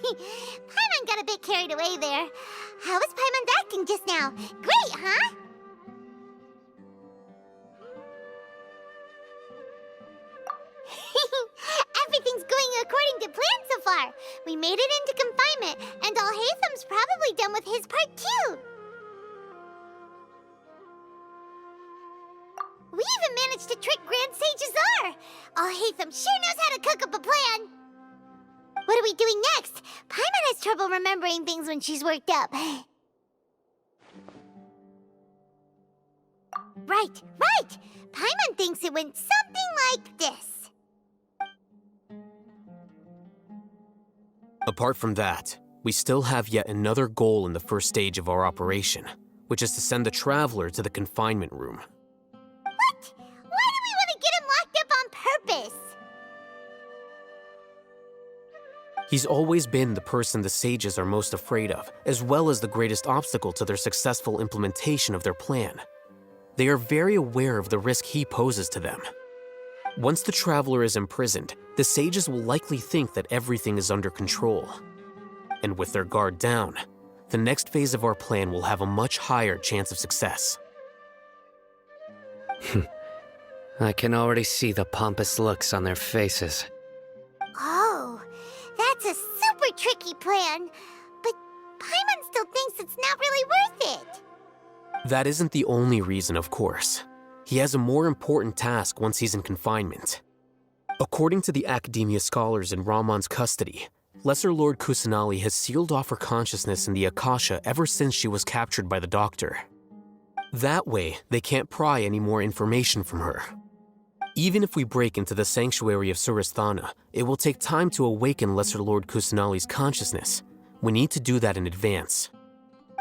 Paimon got a bit carried away there. How was Paimon's acting just now? Great, huh? Everything's going according to plan so far. We made it into confinement, and Alhaitham's probably done with his part too. We even managed to trick Grand Sage Azar. Alhaitham sure knows how to cook up a plan. What are we doing next? Paimon has trouble remembering things when she's worked up. Right. Paimon thinks it went something like this. Apart from that, we still have yet another goal in the first stage of our operation, which is to send the Traveler to the confinement room. What? Why do we want to get him locked up on purpose? He's always been the person the sages are most afraid of, as well as the greatest obstacle to their successful implementation of their plan. They are very aware of the risk he poses to them. Once the Traveler is imprisoned, the sages will likely think that everything is under control. And with their guard down, the next phase of our plan will have a much higher chance of success. I can already see the pompous looks on their faces. Oh, that's a super tricky plan. But Paimon still thinks it's not really worth it. That isn't the only reason, of course. He has a more important task once he's in confinement. According to the Academia scholars in Ramon's custody, Lesser Lord Kusanali has sealed off her consciousness in the Akasha ever since she was captured by the Doctor. That way, they can't pry any more information from her. Even if we break into the sanctuary of Surasthana, it will take time to awaken Lesser Lord Kusanali's consciousness. We need to do that in advance.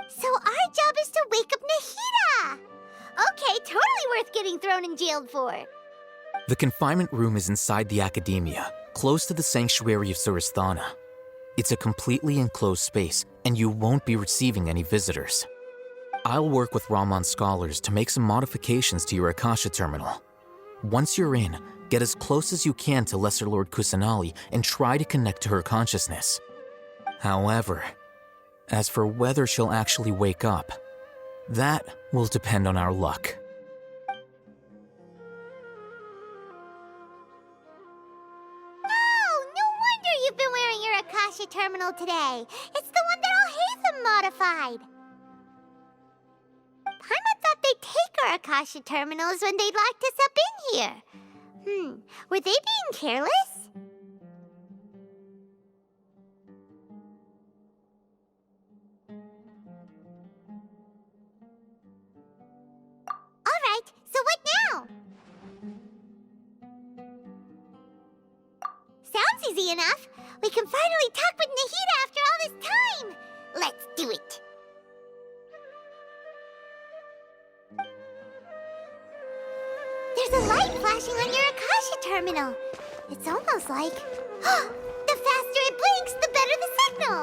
So our job is to wake up Nahida! Okay, totally worth getting thrown in jail for. The confinement room is inside the Academia, close to the sanctuary of Surasthana. It's a completely enclosed space, and you won't be receiving any visitors. I'll work with Ramon's scholars to make some modifications to your Akasha terminal. Once you're in, get as close as you can to Lesser Lord Kusanali and try to connect to her consciousness. However, as for whether she'll actually wake up, that will depend on our luck. No wonder you've been wearing your Akasha terminal today. It's the one that Alhaitham modified. Paimon thought they'd take our Akasha terminals when they locked us up in here. Were they being careless? Alright, so what now? Sounds easy enough. We can finally talk with Nahida after all this time. Let's do it. There's a light flashing on your Akasha terminal. It's almost like... the faster it blinks, the better the signal.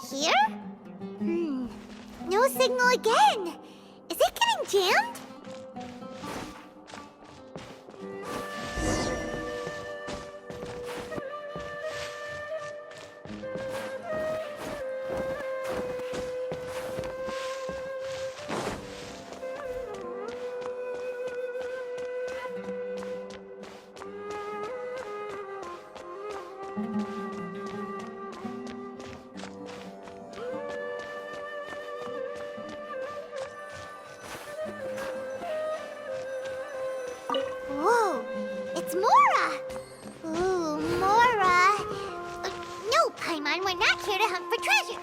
Here? No signal again. Is it getting jammed? Paimon, we're not here to hunt for treasure.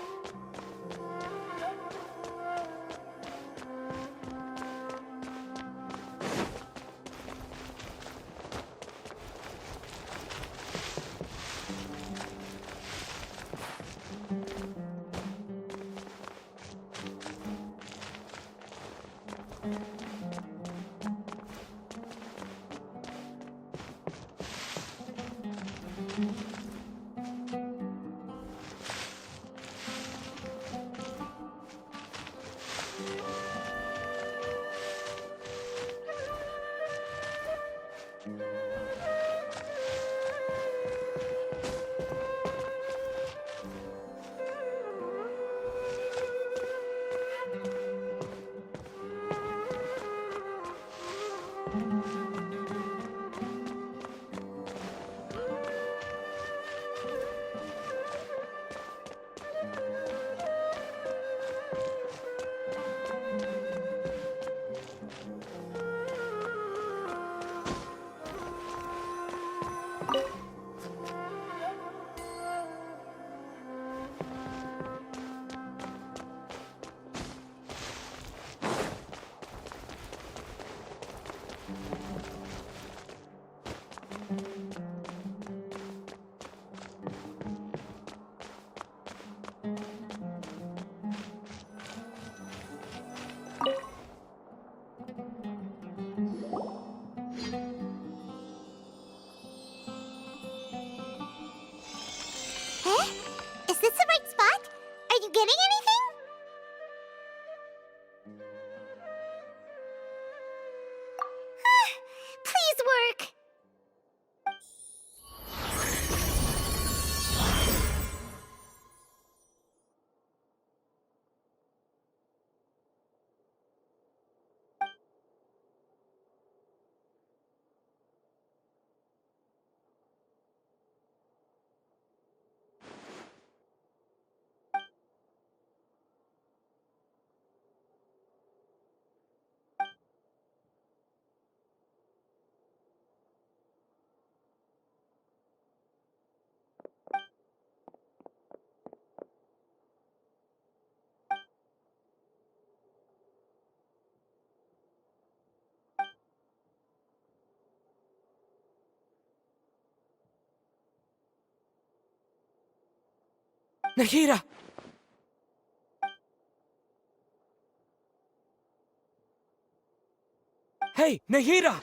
Is this the right spot? Are you getting anything? Please work. Nahira! Hey, Nahira!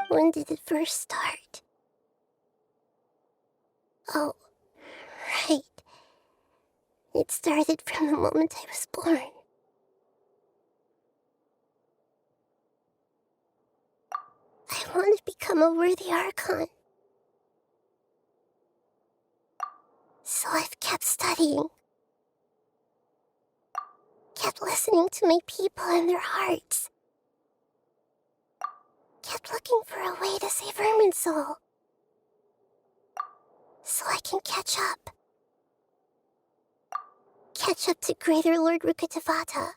When did it first start? Oh, right. It started from the moment I was born. I want to become a worthy archon. So I've kept studying. Kept listening to my people and their hearts. Kept looking for a way to save Irminsul. So I can catch up. Catch up to Greater Lord Rukkhadevata.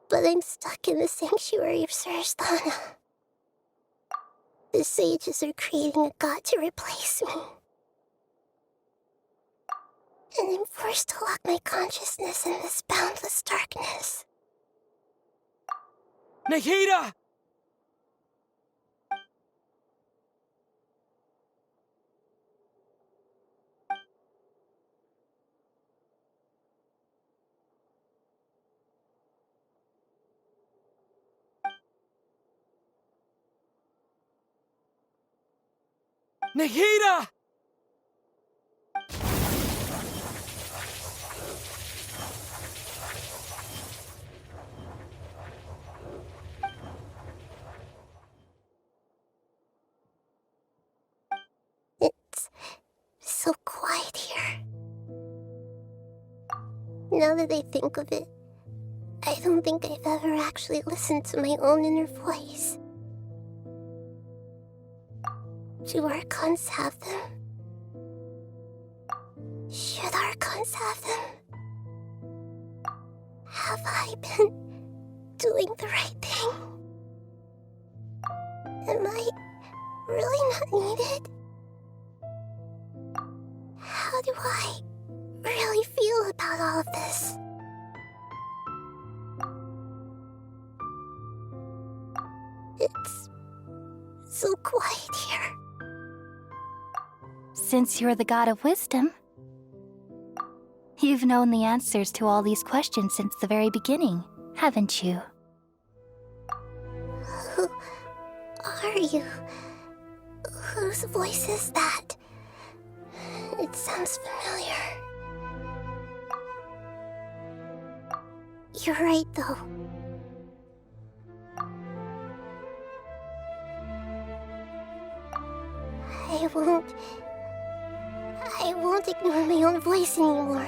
But I'm stuck in the sanctuary of Surasthana. The sages are creating a god to replace me. And I'm forced to lock my consciousness in this boundless darkness. Nahira! Nahira! It's so quiet here. Now that I think of it, I don't think I've ever actually listened to my own inner voice. Do archons have them? Should archons have them? Have I been doing the right thing? Am I really not needed? How do I really feel about all of this? It's so quiet here. Since you're the god of wisdom, you've known the answers to all these questions since the very beginning, haven't you? Who are you? Whose voice is that? It sounds familiar. You're right, though. I won't ignore my own voice anymore.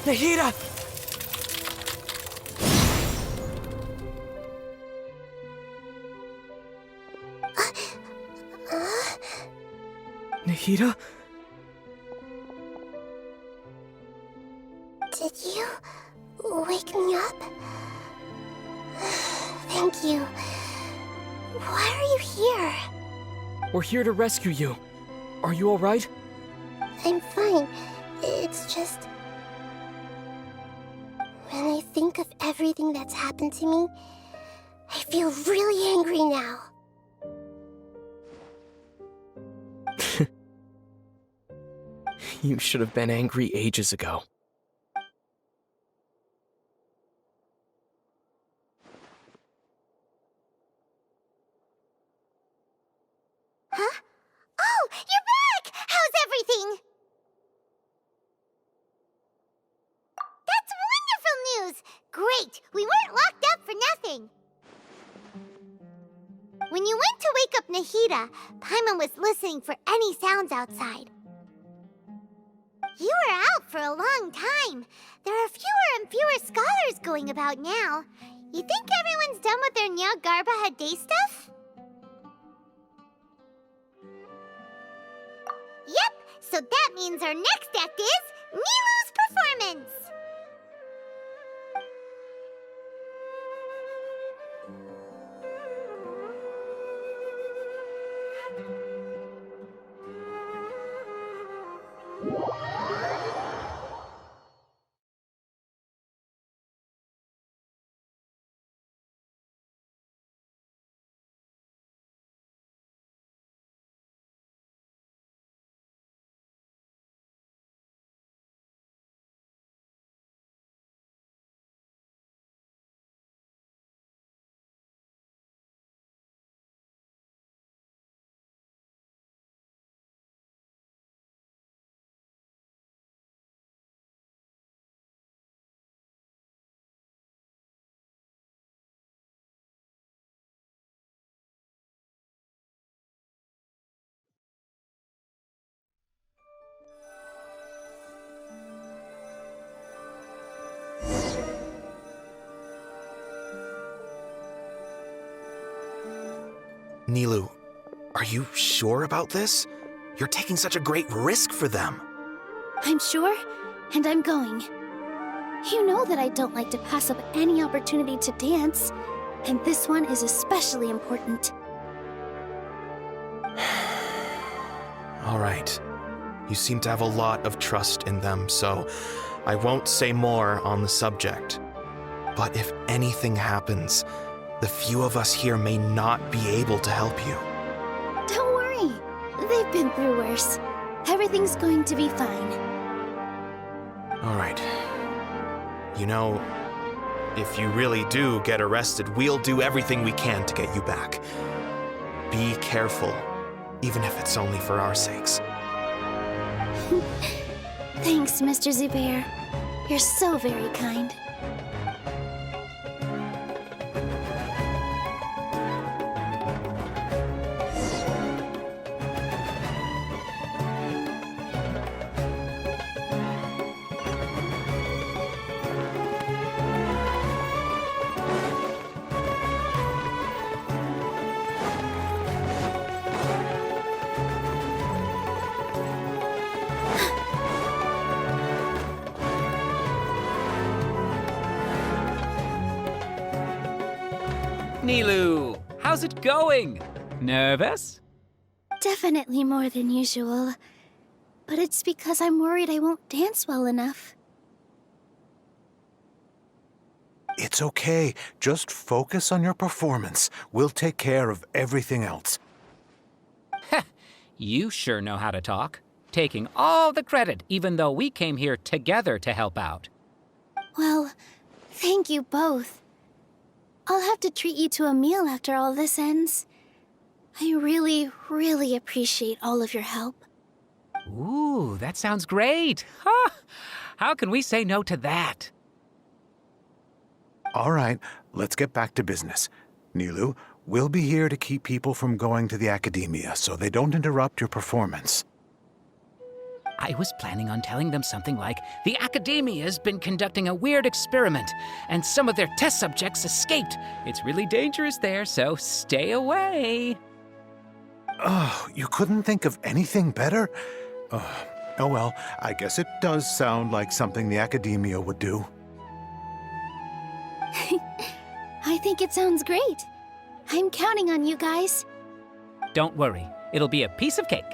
Nahida! Nahida? Did you wake me up? Thank you. Why are you here? We're here to rescue you. Are you alright? I'm fine. It's just... when I think of everything that's happened to me, I feel really angry now. You should have been angry ages ago. Huh? Oh, you're back! How's everything? That's wonderful news! Great! We weren't locked up for nothing! When you went to wake up Nahida, Paimon was listening for any sounds outside. You were out for a long time. There are fewer and fewer scholars going about now. You think everyone's done with their Nya Garba day stuff? Yep, so that means our next act is Nilou's performance! Nilou, are you sure about this? You're taking such a great risk for them. I'm sure, and I'm going. You know that I don't like to pass up any opportunity to dance, and this one is especially important. All right. You seem to have a lot of trust in them, so I won't say more on the subject. But if anything happens, the few of us here may not be able to help you. Don't worry. They've been through worse. Everything's going to be fine. All right. You know, if you really do get arrested, we'll do everything we can to get you back. Be careful, even if it's only for our sakes. Thanks, Mr. Zubair. You're so very kind. Nilu! How's it going? Nervous? Definitely more than usual. But it's because I'm worried I won't dance well enough. It's okay. Just focus on your performance. We'll take care of everything else. You sure know how to talk. Taking all the credit, even though we came here together to help out. Well, thank you both. I'll have to treat you to a meal after all this ends. I really, really appreciate all of your help. Ooh, that sounds great. Huh? How can we say no to that? All right, let's get back to business. Nilu, we'll be here to keep people from going to the academia so they don't interrupt your performance. I was planning on telling them something like, the Academia's been conducting a weird experiment, and some of their test subjects escaped. It's really dangerous there, so stay away. Oh, you couldn't think of anything better? Oh well, I guess it does sound like something the Academia would do. I think it sounds great. I'm counting on you guys. Don't worry, it'll be a piece of cake.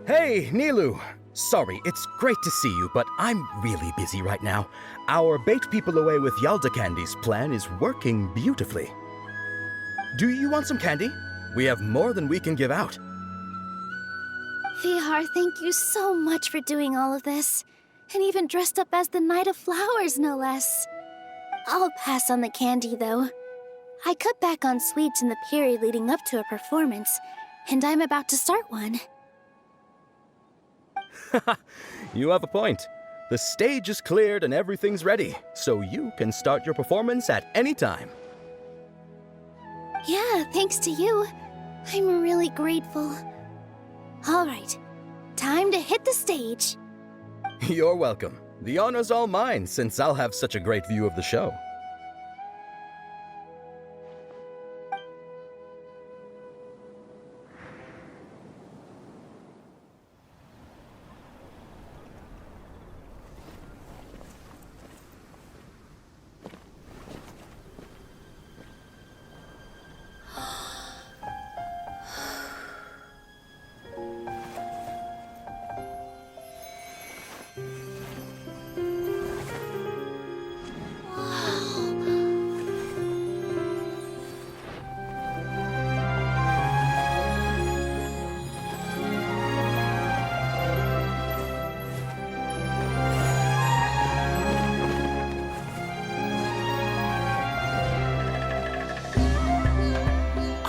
Hey, Nilu! Sorry, it's great to see you, but I'm really busy right now. Our Bait People Away with Yalda Candies plan is working beautifully. Do you want some candy? We have more than we can give out. Vihar, thank you so much for doing all of this. And even dressed up as the Knight of Flowers, no less. I'll pass on the candy, though. I cut back on sweets in the period leading up to a performance, and I'm about to start one. You have a point. The stage is cleared and everything's ready, so you can start your performance at any time. Yeah, thanks to you. I'm really grateful. All right, time to hit the stage. You're welcome. The honor's all mine, since I'll have such a great view of the show.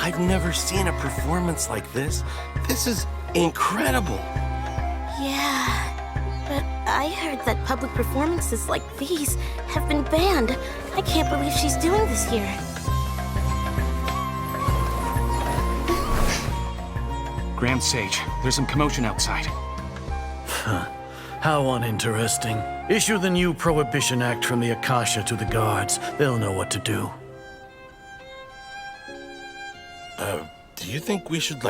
I've never seen a performance like this. This is incredible. Yeah, but I heard that public performances like these have been banned. I can't believe she's doing this here. Grand Sage, there's some commotion outside. How uninteresting. Issue the new Prohibition Act from the Akasha to the guards. They'll know what to do. Do you think we should,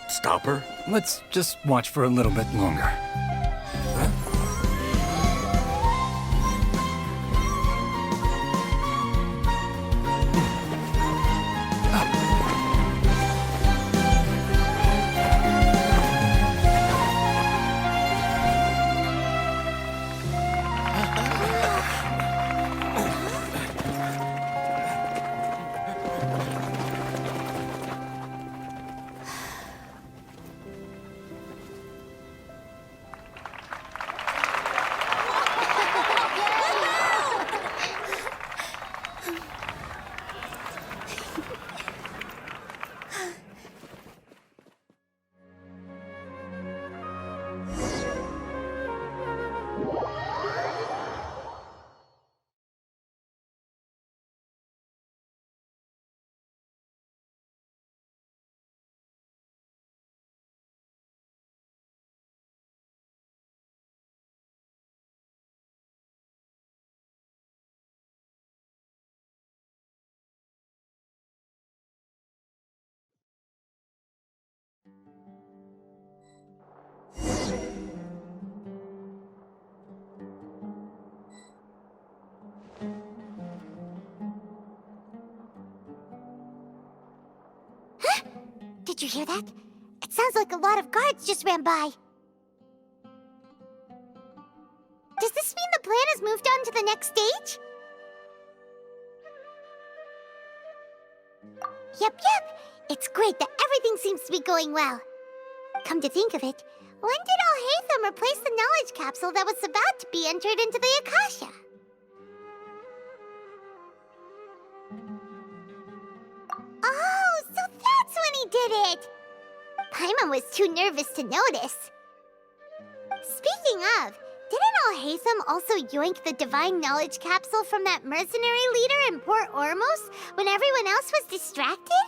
stop her? Let's just watch for a little bit longer. Did you hear that? It sounds like a lot of guards just ran by. Does this mean the plan has moved on to the next stage? Yep. It's great that everything seems to be going well. Come to think of it, when did Alhaitham replace the knowledge capsule that was about to be entered into the Akasha? Oh, so that's when he did it! Paimon was too nervous to notice. Speaking of, didn't Alhaitham also yoink the divine knowledge capsule from that mercenary leader in Port Ormos when everyone else was distracted?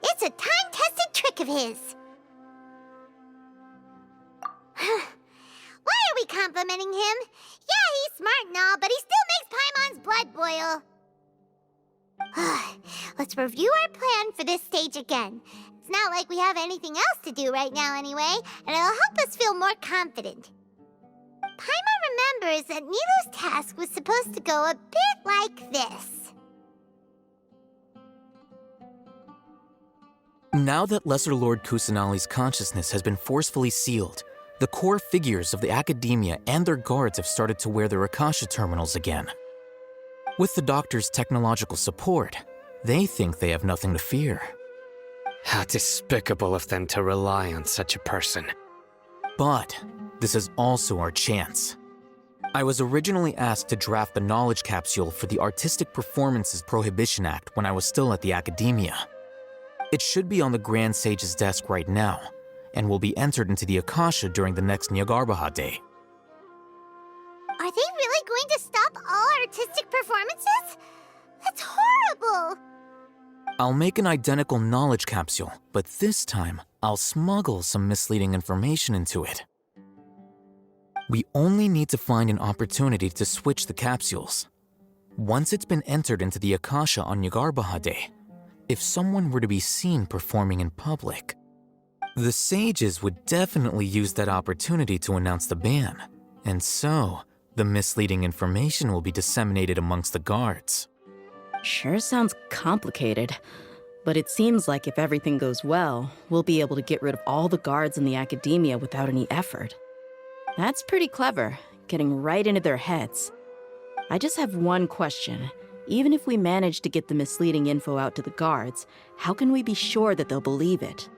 It's a time-tested trick of his. Why are we complimenting him? Yeah, he's smart and all, but he still makes Paimon's blood boil. Let's review our plan for this stage again. It's not like we have anything else to do right now anyway, and it'll help us feel more confident. Paimon remembers that Nilu's task was supposed to go a bit like this. Now that Lesser Lord Kusanali's consciousness has been forcefully sealed, the core figures of the Academia and their guards have started to wear their Akasha terminals again. With the Doctor's technological support, they think they have nothing to fear. How despicable of them to rely on such a person. But this is also our chance. I was originally asked to draft the knowledge capsule for the Artistic Performances Prohibition Act when I was still at the Academia. It should be on the Grand Sage's desk right now, and will be entered into the Akasha during the next Nyargarbaha Day. Are they really going to stop all artistic performances? That's horrible! I'll make an identical knowledge capsule, but this time, I'll smuggle some misleading information into it. We only need to find an opportunity to switch the capsules. Once it's been entered into the Akasha on Nyargarbaha Day, if someone were to be seen performing in public, the sages would definitely use that opportunity to announce the ban, and so the misleading information will be disseminated amongst the guards. Sure sounds complicated, but it seems like if everything goes well, we'll be able to get rid of all the guards in the Academia without any effort. That's pretty clever, getting right into their heads. I just have one question. Even if we manage to get the misleading info out to the guards, how can we be sure that they'll believe it?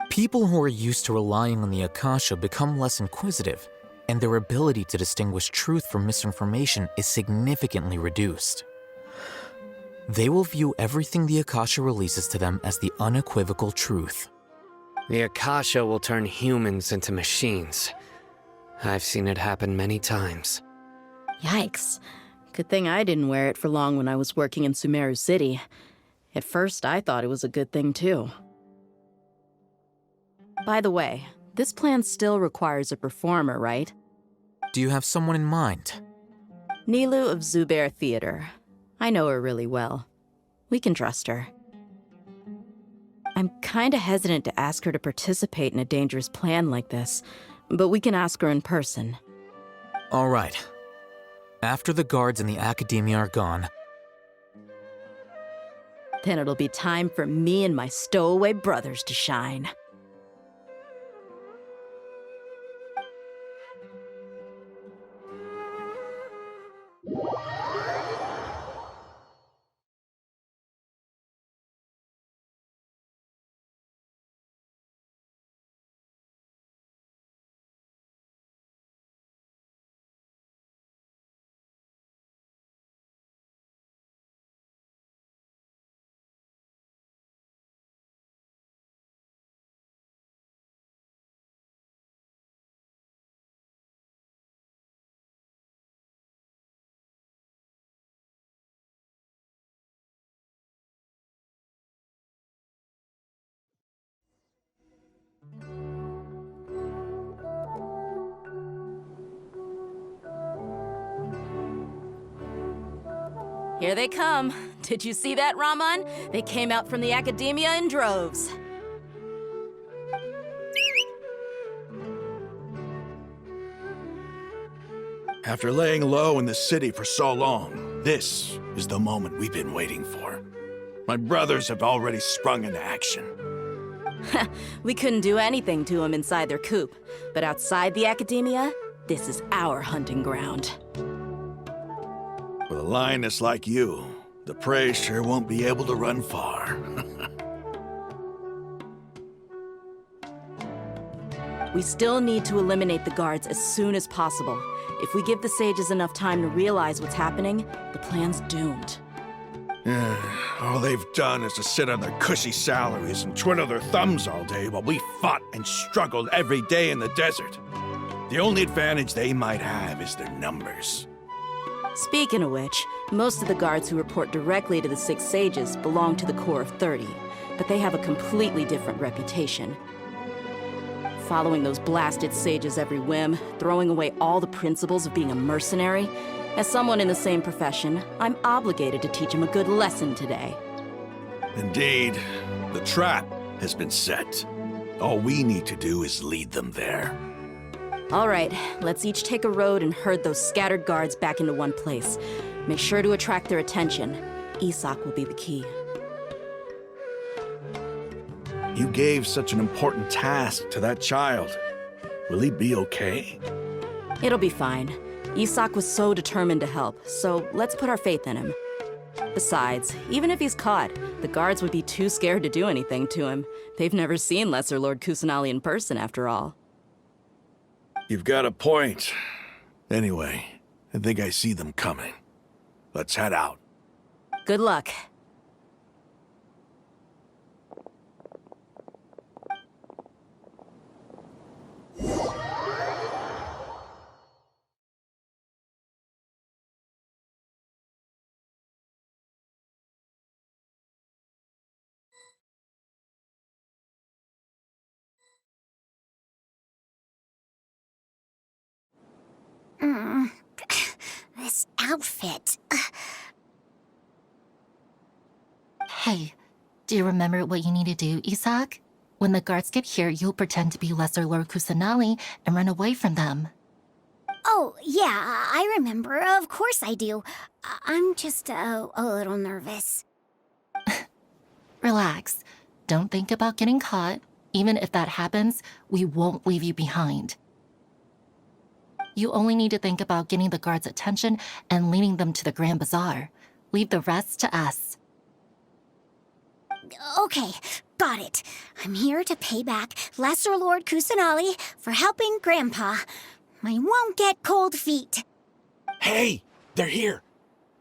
People who are used to relying on the Akasha become less inquisitive, and their ability to distinguish truth from misinformation is significantly reduced. They will view everything the Akasha releases to them as the unequivocal truth. The Akasha will turn humans into machines. I've seen it happen many times. Yikes. Good thing I didn't wear it for long when I was working in Sumeru City. At first, I thought it was a good thing, too. By the way, this plan still requires a performer, right? Do you have someone in mind? Nilu of Zubair Theater. I know her really well. We can trust her. I'm kinda hesitant to ask her to participate in a dangerous plan like this, but we can ask her in person. All right. After the guards in the Academia are gone, then it'll be time for me and my stowaway brothers to shine. Here they come. Did you see that, Raman? They came out from the Academia in droves. After laying low in the city for so long, this is the moment we've been waiting for. My brothers have already sprung into action. We couldn't do anything to them inside their coop, but outside the academia, this is our hunting ground. With a lioness like you, the prey sure won't be able to run far. We still need to eliminate the guards as soon as possible. If we give the sages enough time to realize what's happening, the plan's doomed. All they've done is to sit on their cushy salaries and twiddle their thumbs all day while we fought and struggled every day in the desert. The only advantage they might have is their numbers. Speaking of which, most of the guards who report directly to the 6 sages belong to the Corps of 30, but they have a completely different reputation. Following those blasted sages every whim, throwing away all the principles of being a mercenary. As someone in the same profession, I'm obligated to teach them a good lesson today. Indeed, the trap has been set. All we need to do is lead them there. All right, let's each take a road and herd those scattered guards back into one place. Make sure to attract their attention. Isak will be the key. You gave such an important task to that child. Will he be okay? It'll be fine. Isak was so determined to help, so let's put our faith in him. Besides, even if he's caught, the guards would be too scared to do anything to him. They've never seen Lesser Lord Kusanali in person, after all. You've got a point. Anyway, I think I see them coming. Let's head out. Good luck. This outfit. Hey, do you remember what you need to do, Isak? When the guards get here, you'll pretend to be Lesser Lord Kusanali and run away from them. Oh, yeah, I remember. Of course I do. I'm just a little nervous. Relax. Don't think about getting caught. Even if that happens, we won't leave you behind. You only need to think about getting the guards' attention and leading them to the Grand Bazaar. Leave the rest to us. Okay, got it. I'm here to pay back Lesser Lord Kusanali for helping Grandpa. I won't get cold feet. Hey, they're here.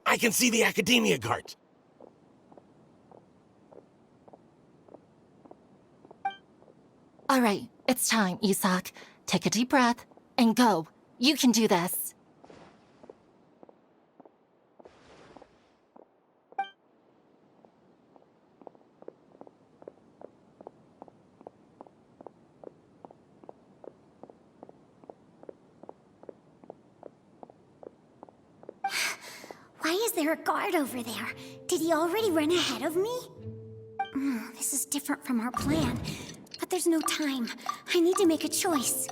I can see the Academia guards. All right, it's time, Isak. Take a deep breath and go. You can do this. Why is there a guard over there? Did he already run ahead of me? This is different from our plan. But there's no time. I need to make a choice.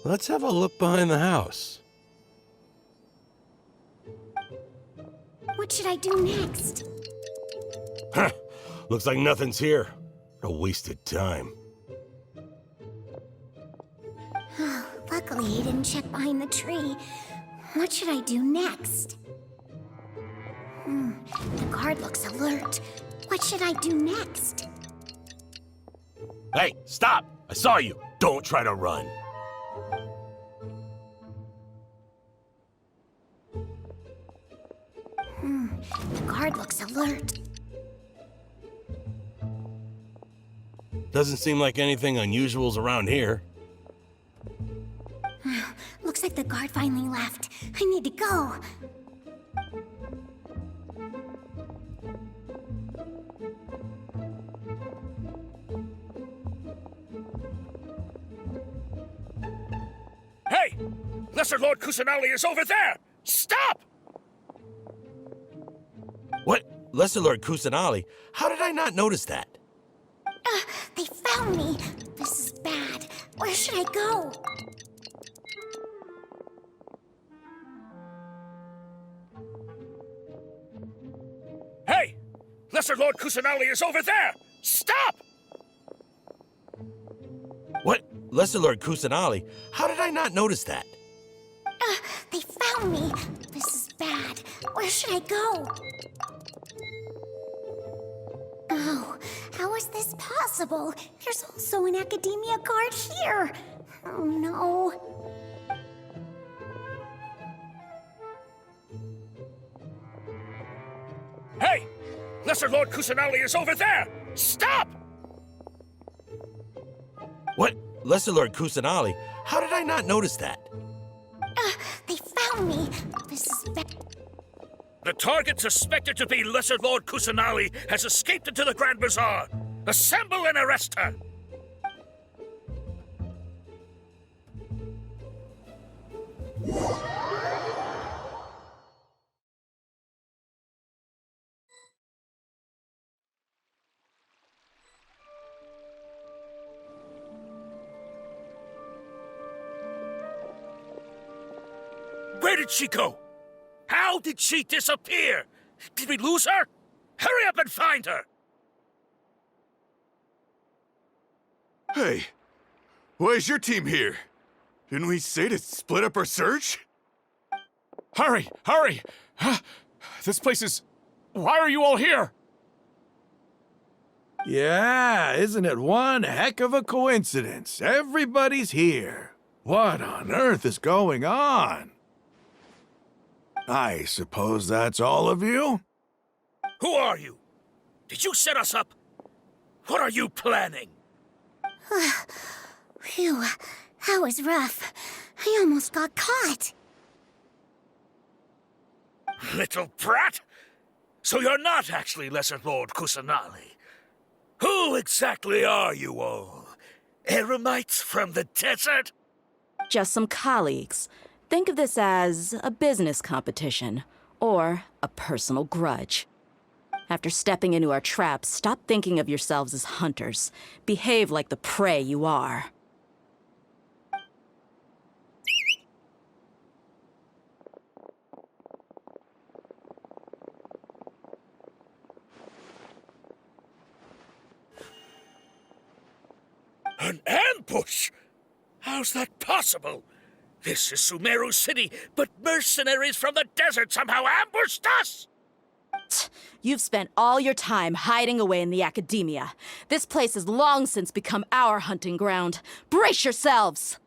Let's have a look behind the house. What should I do next? Huh. Looks like nothing's here. A wasted time. Luckily, he didn't check behind the tree. What should I do next? The guard looks alert. What should I do next? Hey, stop! I saw you. Don't try to run. The guard looks alert. Doesn't seem like anything unusual's around here. Looks like the guard finally left. I need to go. Hey! Lesser Lord Kusanali is over there! Stop! What? Lesser Lord Kusanali, how did I not notice that? They found me. This is bad. Where should I go? Hey! Lesser Lord Kusanali is over there! Stop! What? Lesser Lord Kusanali, how did I not notice that? They found me. This is bad. Where should I go? Oh, how is this possible? There's also an academia guard here. Oh no. Hey! Lesser Lord Kusanali is over there! Stop! What? Lesser Lord Kusanali, how did I not notice that? They found me. This is bad. The target suspected to be Lesser Lord Kusanali has escaped into the Grand Bazaar. Assemble and arrest her! Where did she go? How did she disappear? Did we lose her? Hurry up and find her! Hey, why is your team here? Didn't we say to split up our search? Hurry! Hurry! This place is... Why are you all here? Yeah, isn't it one heck of a coincidence? Everybody's here. What on earth is going on? I suppose that's all of you? Who are you? Did you set us up? What are you planning? Phew, that was rough. I almost got caught. Little brat! So you're not actually Lesser Lord Kusanali. Who exactly are you all? Eremites from the desert? Just some colleagues. Think of this as a business competition, or a personal grudge. After stepping into our traps, stop thinking of yourselves as hunters. Behave like the prey you are. An ambush? How's that possible? This is Sumeru City, but mercenaries from the desert somehow ambushed us! You've spent all your time hiding away in the academia. This place has long since become our hunting ground. Brace yourselves!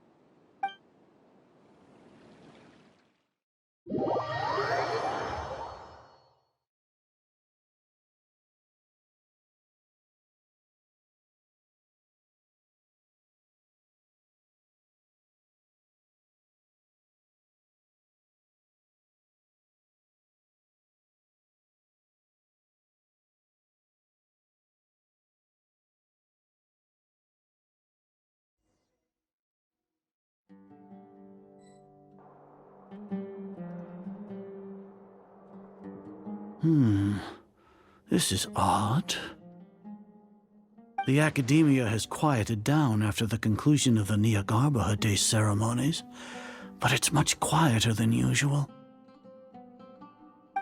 This is odd. The academia has quieted down after the conclusion of the Niagarbaha Day ceremonies, but it's much quieter than usual.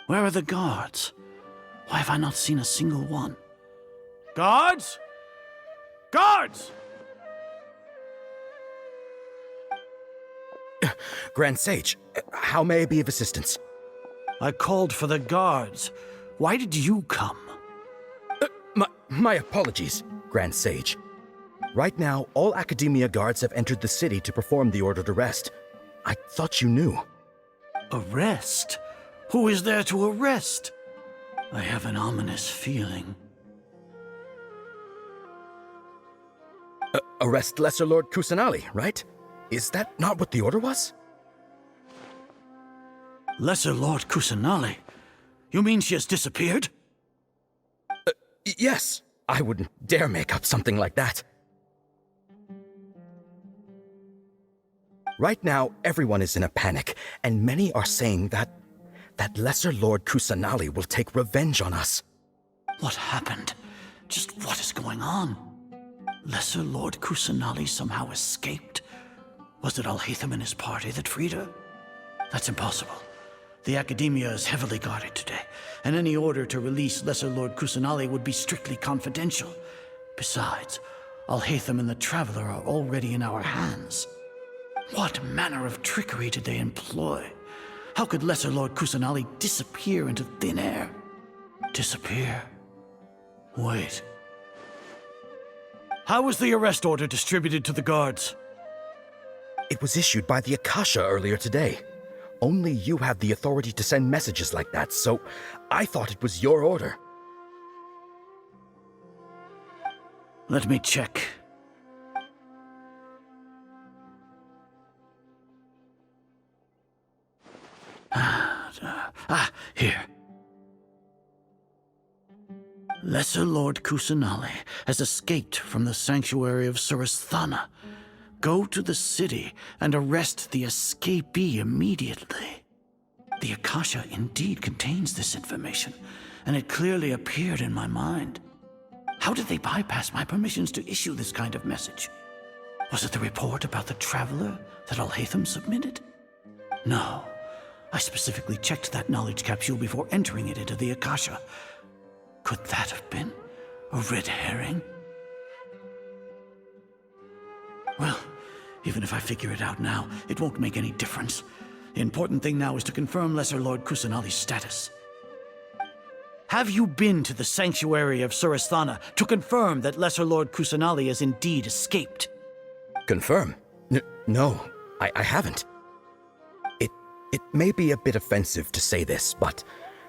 Where are the guards? Why have I not seen a single one? Guards? Guards! Grand Sage, how may I be of assistance? I called for the guards. Why did you come? My apologies, Grand Sage. Right now, all Academia guards have entered the city to perform the ordered arrest. I thought you knew. Arrest? Who is there to arrest? I have an ominous feeling. Arrest Lesser Lord Kusanali, right? Is that not what the order was? Lesser Lord Kusanali? You mean she has disappeared? Yes. I wouldn't dare make up something like that. Right now, everyone is in a panic, and many are saying that Lesser Lord Kusanali will take revenge on us. What happened? Just what is going on? Lesser Lord Kusanali somehow escaped? Was it Alhaitham and his party that freed her? That's impossible. The Academia is heavily guarded today, and any order to release Lesser Lord Kusanali would be strictly confidential. Besides, Alhaitham and the Traveler are already in our hands. What manner of trickery did they employ? How could Lesser Lord Kusanali disappear into thin air? Disappear? Wait. How was the arrest order distributed to the guards? It was issued by the Akasha earlier today. Only you have the authority to send messages like that, so I thought it was your order. Let me check. Here. Lesser Lord Kusanali has escaped from the sanctuary of Surasthana. Go to the city and arrest the escapee immediately. The Akasha indeed contains this information, and it clearly appeared in my mind. How did they bypass my permissions to issue this kind of message? Was it the report about the Traveler that Alhaitham submitted? No. I specifically checked that knowledge capsule before entering it into the Akasha. Could that have been a red herring? Well, even if I figure it out now, it won't make any difference. The important thing now is to confirm Lesser Lord Kusanali's status. Have you been to the sanctuary of Surasthana to confirm that Lesser Lord Kusanali has indeed escaped? Confirm? No, I haven't. It may be a bit offensive to say this, but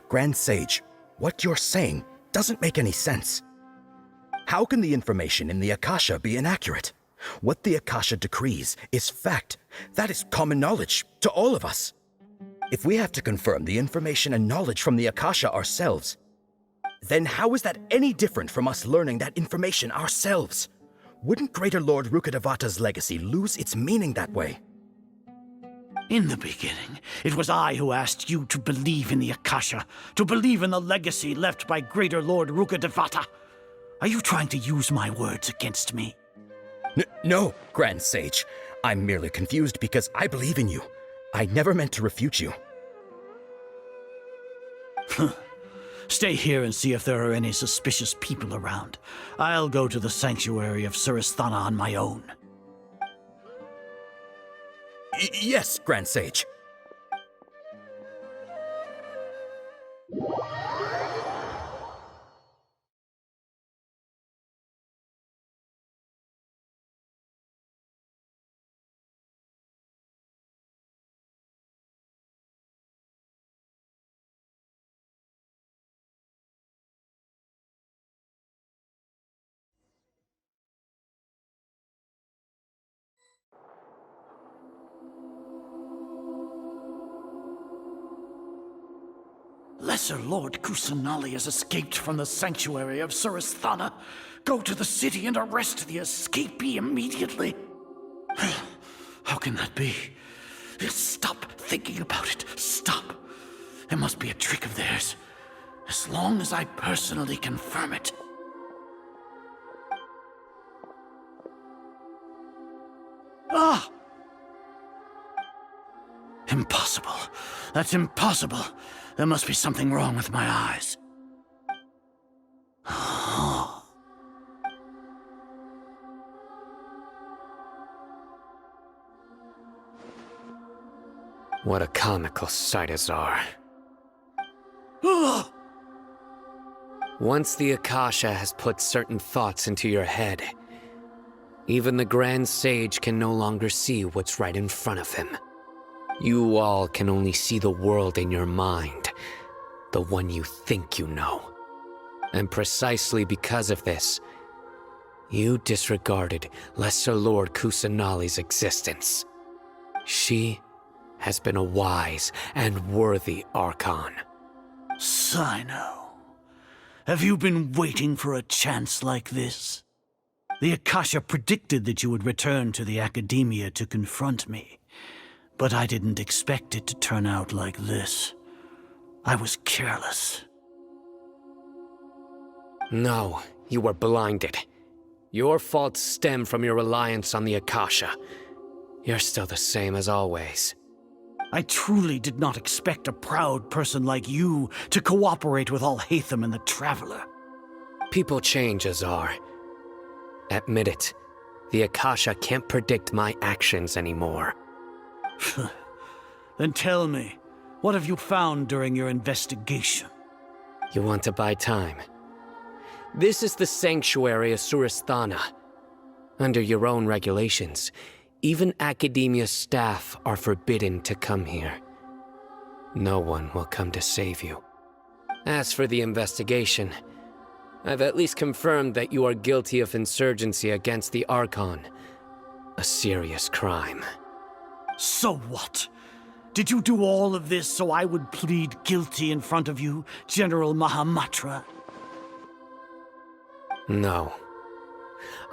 Grand Sage, what you're saying doesn't make any sense. How can the information in the Akasha be inaccurate? What the Akasha decrees is fact. That is common knowledge to all of us. If we have to confirm the information and knowledge from the Akasha ourselves, then how is that any different from us learning that information ourselves? Wouldn't Greater Lord Rukkhadevata's legacy lose its meaning that way? In the beginning, it was I who asked you to believe in the Akasha, to believe in the legacy left by Greater Lord Rukkhadevata. Are you trying to use my words against me? No, Grand Sage. I'm merely confused because I believe in you. I never meant to refute you. Stay here and see if there are any suspicious people around. I'll go to the sanctuary of Surasthana on my own. Yes, Grand Sage. Lesser Lord Kusanali has escaped from the sanctuary of Surasthana. Go to the city and arrest the escapee immediately. How can that be? Stop thinking about it. Stop. It must be a trick of theirs. As long as I personally confirm it. Ah! Impossible. That's impossible. There must be something wrong with my eyes. What a comical sight, Azar. Once the Akasha has put certain thoughts into your head, even the Grand Sage can no longer see what's right in front of him. You all can only see the world in your mind, the one you think you know. And precisely because of this, you disregarded Lesser Lord Kusanali's existence. She has been a wise and worthy archon. Sino, have you been waiting for a chance like this? The Akasha predicted that you would return to the Academia to confront me. But I didn't expect it to turn out like this. I was careless. No, you were blinded. Your faults stem from your reliance on the Akasha. You're still the same as always. I truly did not expect a proud person like you to cooperate with Alhaitham and the Traveler. People change, Azar. Admit it. The Akasha can't predict my actions anymore. Then tell me, what have you found during your investigation? You want to buy time? This is the sanctuary of Surasthana. Under your own regulations, even Academia staff are forbidden to come here. No one will come to save you. As for the investigation, I've at least confirmed that you are guilty of insurgency against the Archon. A serious crime. So what? Did you do all of this so I would plead guilty in front of you, General Mahamatra? No.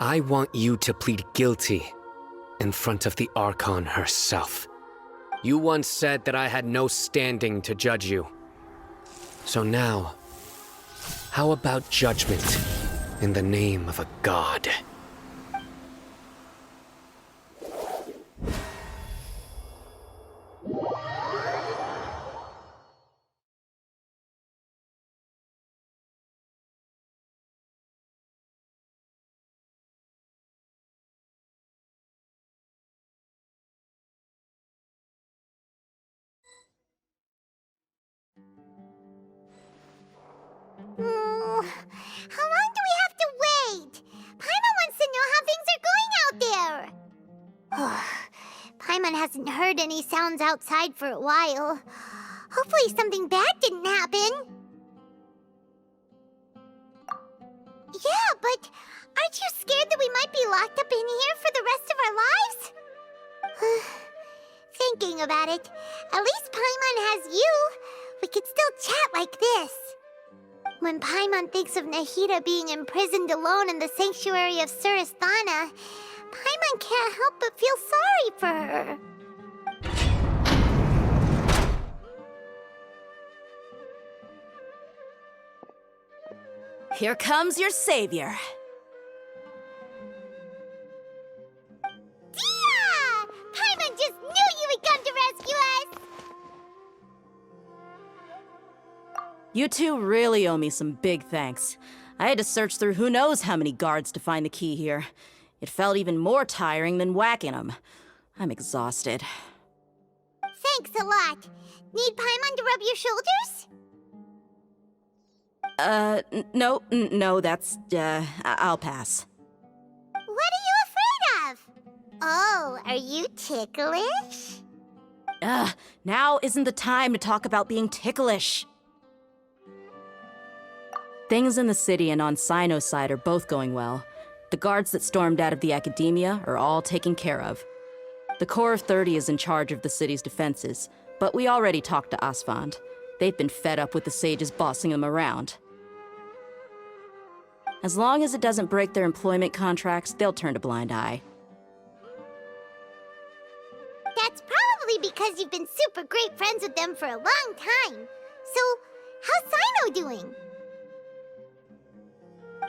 I want you to plead guilty in front of the Archon herself. You once said that I had no standing to judge you. So now, how about judgment in the name of a god? How long do we have to wait? Paimon wants to know how things are going out there. Paimon hasn't heard any sounds outside for a while. Hopefully something bad didn't happen. Yeah, but aren't you scared that we might be locked up in here for the rest of our lives? Thinking about it, at least Paimon has you. We could still chat like this. When Paimon thinks of Nahida being imprisoned alone in the sanctuary of Surasthana, Paimon can't help but feel sorry for her. Here comes your savior. Dia! Paimon just knew you would come to rescue us! You two really owe me some big thanks. I had to search through who knows how many guards to find the key here. It felt even more tiring than whacking them. I'm exhausted. Thanks a lot. Need Paimon to rub your shoulders? No, that's, I'll pass. What are you afraid of? Oh, are you ticklish? Now isn't the time to talk about being ticklish. Things in the city and on Sino's side are both going well. The guards that stormed out of the Academia are all taken care of. The Corps of 30 is in charge of the city's defenses, but we already talked to Asfand. They've been fed up with the sages bossing them around. As long as it doesn't break their employment contracts, they'll turn a blind eye. That's probably because you've been super great friends with them for a long time. So, how's Sino doing?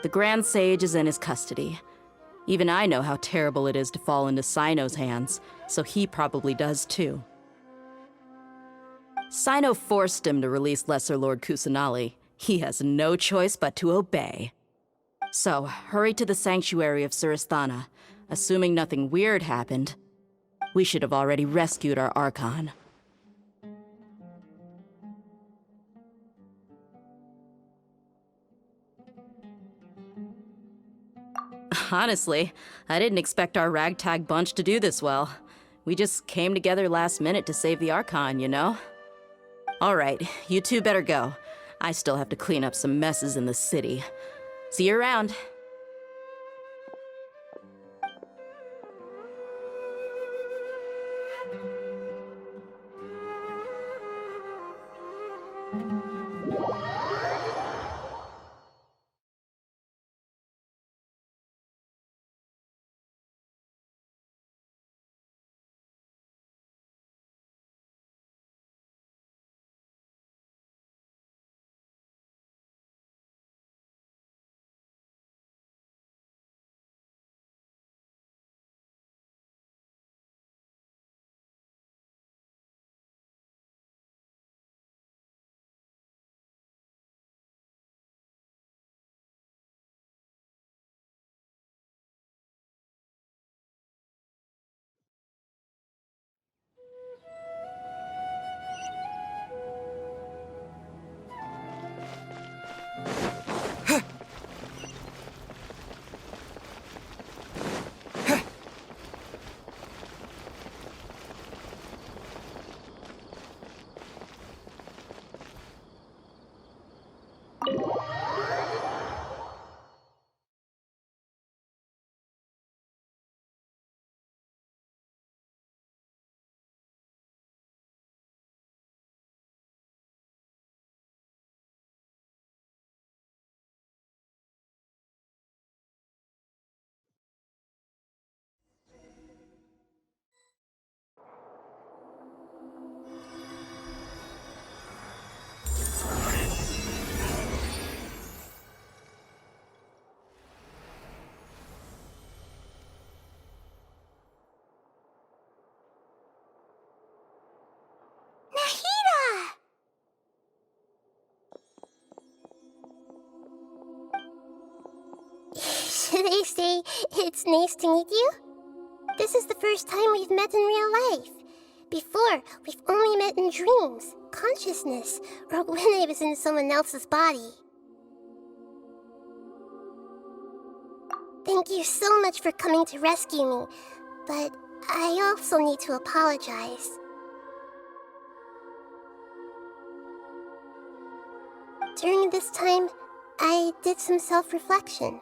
The Grand Sage is in his custody. Even I know how terrible it is to fall into Sino's hands, so he probably does too. Sino forced him to release Lesser Lord Kusanali. He has no choice but to obey. So, hurry to the sanctuary of Surasthana. Assuming nothing weird happened, we should have already rescued our Archon. Honestly, I didn't expect our ragtag bunch to do this well. We just came together last minute to save the Archon, you know? Alright, you two better go. I still have to clean up some messes in the city. See you around. do they say? It's nice to meet you? This is the first time we've met in real life. Before, we've only met in dreams, consciousness, or when I was in someone else's body. Thank you so much for coming to rescue me, but I also need to apologize. During this time, I did some self-reflection.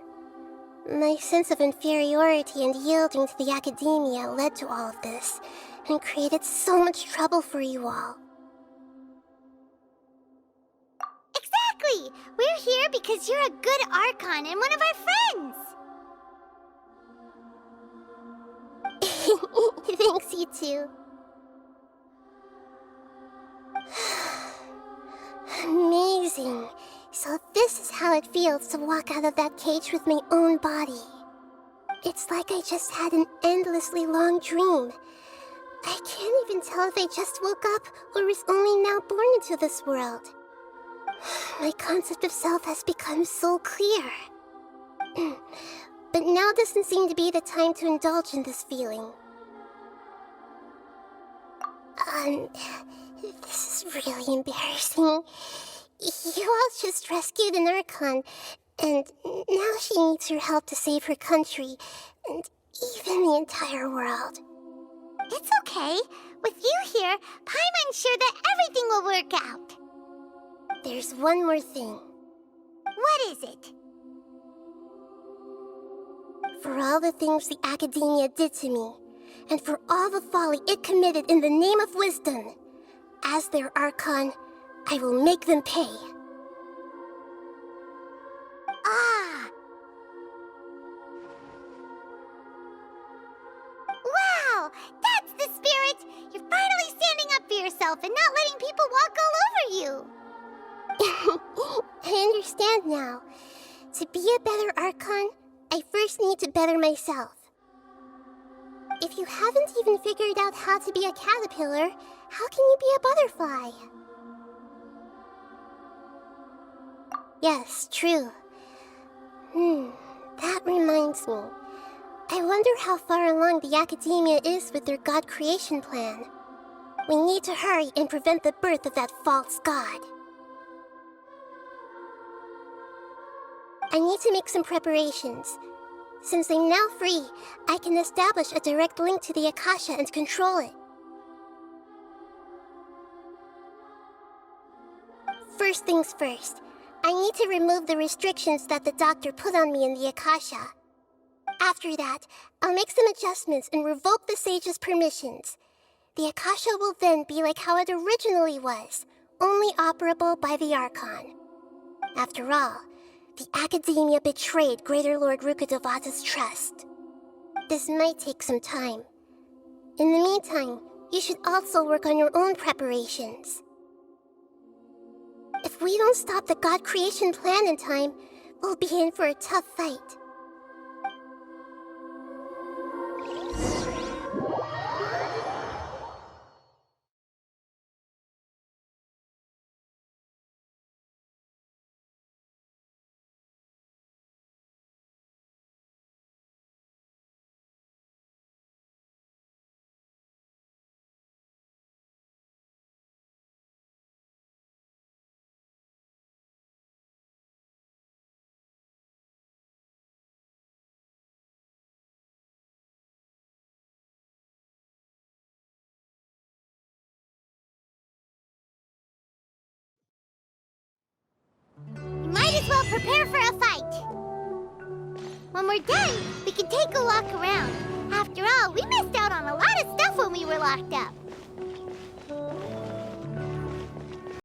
My sense of inferiority and yielding to the academia led to all of this, and created so much trouble for you all. Exactly! We're here because you're a good archon and one of our friends! Thanks, you too. Amazing. So this is how it feels to walk out of that cage with my own body. It's like I just had an endlessly long dream. I can't even tell if I just woke up or was only now born into this world. My concept of self has become so clear. But now doesn't seem to be the time to indulge in this feeling. This is really embarrassing. You all just rescued an archon, and now she needs your help to save her country, and even the entire world. It's okay. With you here, Paimon's sure that everything will work out. There's one more thing. What is it? For all the things the academia did to me, and for all the folly it committed in the name of wisdom, as their archon, I will make them pay. Ah! Wow! That's the spirit! You're finally standing up for yourself and not letting people walk all over you! I understand now. To be a better archon, I first need to better myself. If you haven't even figured out how to be a caterpillar, how can you be a butterfly? Yes, true. That reminds me. I wonder how far along the academia is with their god creation plan. We need to hurry and prevent the birth of that false god. I need to make some preparations. Since I'm now free, I can establish a direct link to the Akasha and control it. First things first, I need to remove the restrictions that the doctor put on me in the Akasha. After that, I'll make some adjustments and revoke the sage's permissions. The Akasha will then be like how it originally was, only operable by the Archon. After all, the academia betrayed Greater Lord Rukkhadevata's trust. This might take some time. In the meantime, you should also work on your own preparations. If we don't stop the god creation plan in time, we'll be in for a tough fight. Might as well prepare for a fight. When we're done, we can take a walk around. After all, we missed out on a lot of stuff when we were locked up.